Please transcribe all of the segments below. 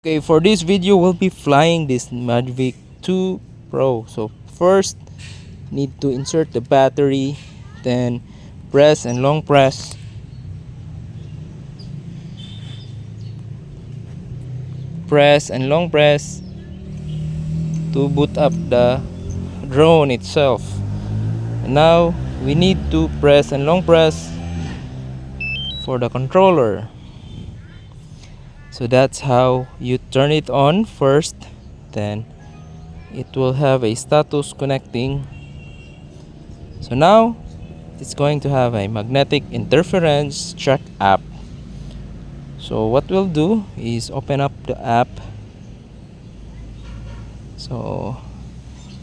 Okay, for this video we'll be flying this Mavic 2 Pro. So first need to insert the battery, then press and long press. Press and long press to boot up the drone itself. And now we need to press and long press for the controller. So that's how you turn it on first, then it will have a status connecting. So now it's going to have a magnetic interference check app. So what we'll do is open up the app. So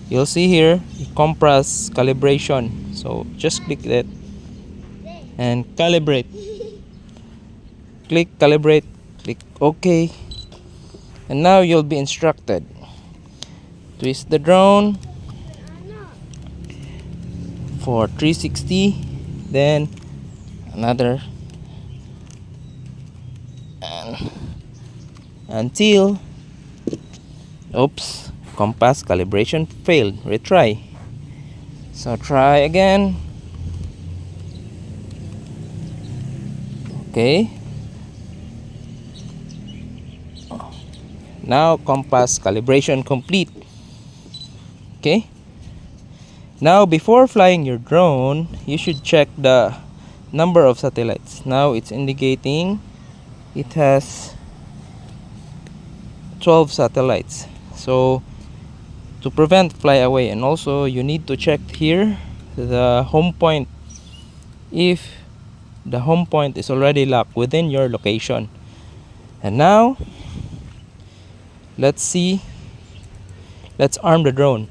you'll see here compress calibration. So just click that and calibrate. Click calibrate, click OK, and now you'll be instructed. Twist the drone for 360, then another, and until oops, compass calibration failed. Retry. So try again. Okay, now compass calibration complete. Okay, now before flying your drone you should check the number of satellites. Now it's indicating it has 12 satellites. So to prevent flyaway, and also you need to check here the home point, if the home point is already locked within your location. And now let's arm the drone.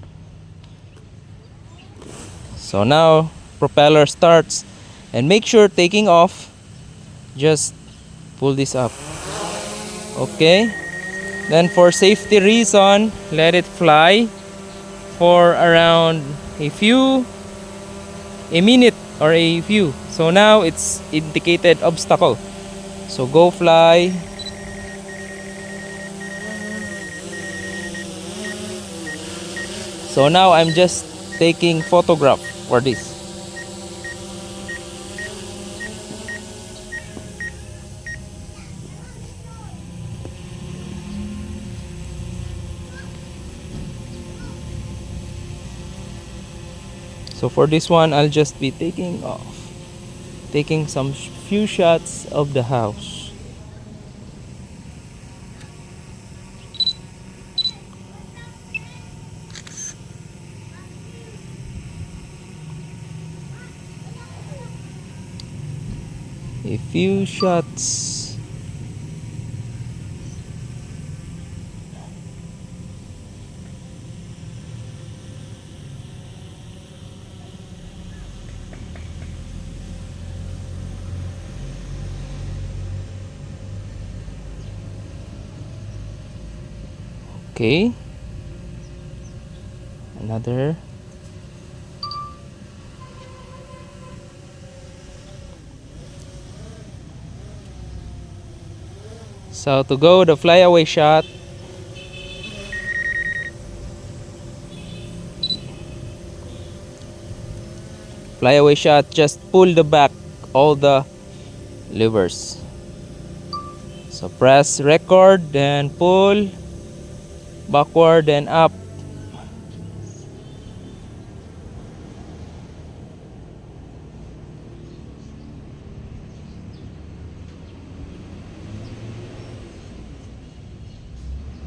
So now propeller starts, and make sure taking off, just pull this up. Okay, then for safety reason let it fly for around a minute or a few. So now it's indicated obstacle, so go fly. So now I'm just taking photograph for this. So for this one I'll just be taking some few shots of the house. A few shots. Okay, another. So to go the flyaway shot, just pull the back all the levers. So press record, then pull backward and up.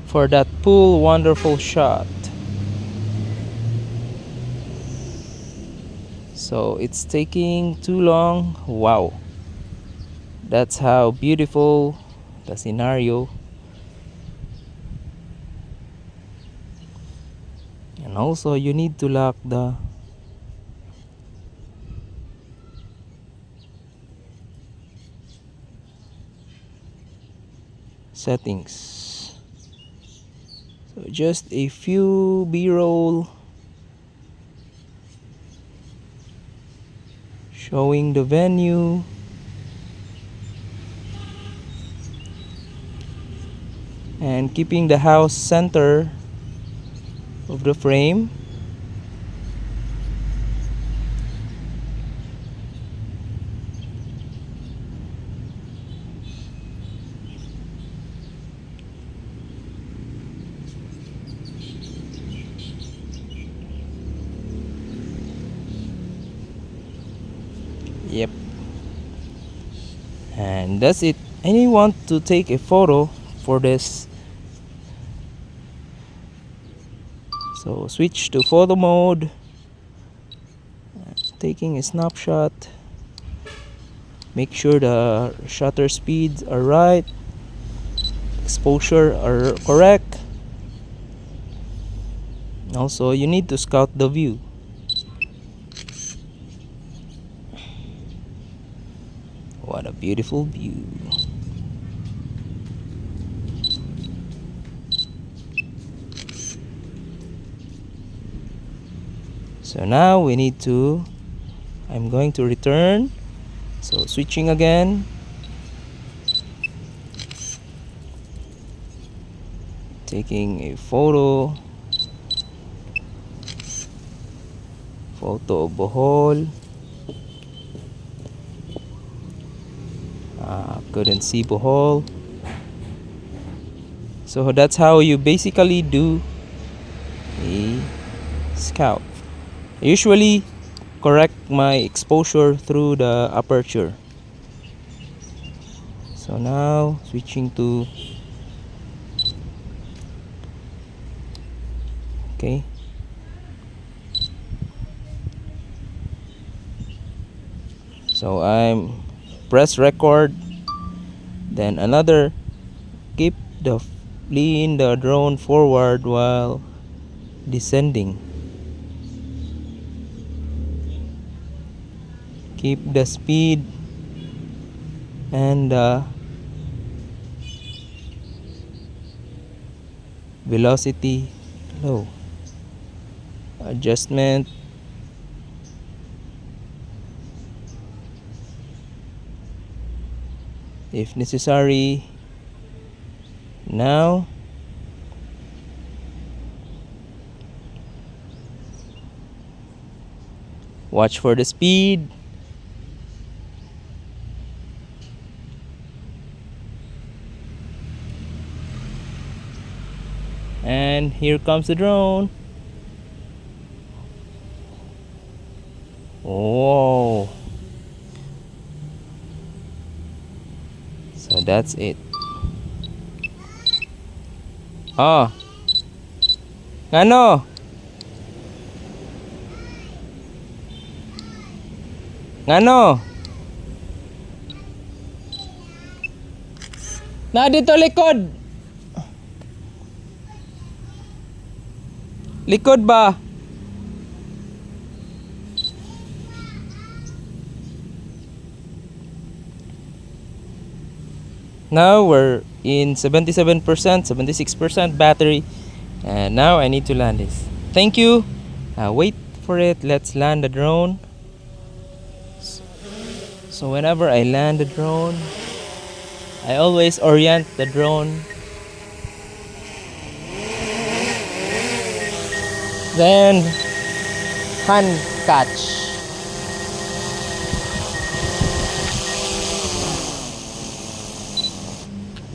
For that pull wonderful shot. So it's taking too long. Wow, that's how beautiful the scenario. And also you need to lock the settings. So just a few B-roll showing the venue. and keeping the house center of the frame. Yep, and that's it. And you want to take a photo for this, so switch to photo mode, taking a snapshot. Make sure the shutter speeds are right, exposure are correct. Also, you need to scout the view. What a beautiful view. So now we need to, I'm going to return. So switching again. Taking a photo of Bohol. Couldn't see Bohol. So that's how you basically do a scout. I usually correct my exposure through the aperture. So now switching to, okay, so I'm press record, then another, keep the lean the drone forward while descending. Keep the speed and the velocity low. Adjustment. If necessary. Now watch for the speed. And here comes the drone. Whoa. So that's it. Oh. Ngano? Ngano? Na dito likod. Likod ba? Now we're in 77%, 76% battery. And now I need to land this. Thank you. Wait for it. Let's land the drone. So whenever I land the drone, I always orient the drone. Then hand catch.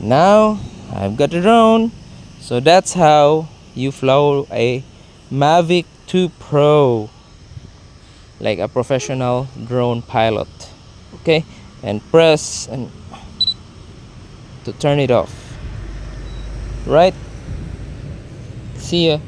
Now I've got the drone. So that's how you fly a Mavic 2 Pro like a professional drone pilot. Okay, and press and to turn it off. Right? See ya.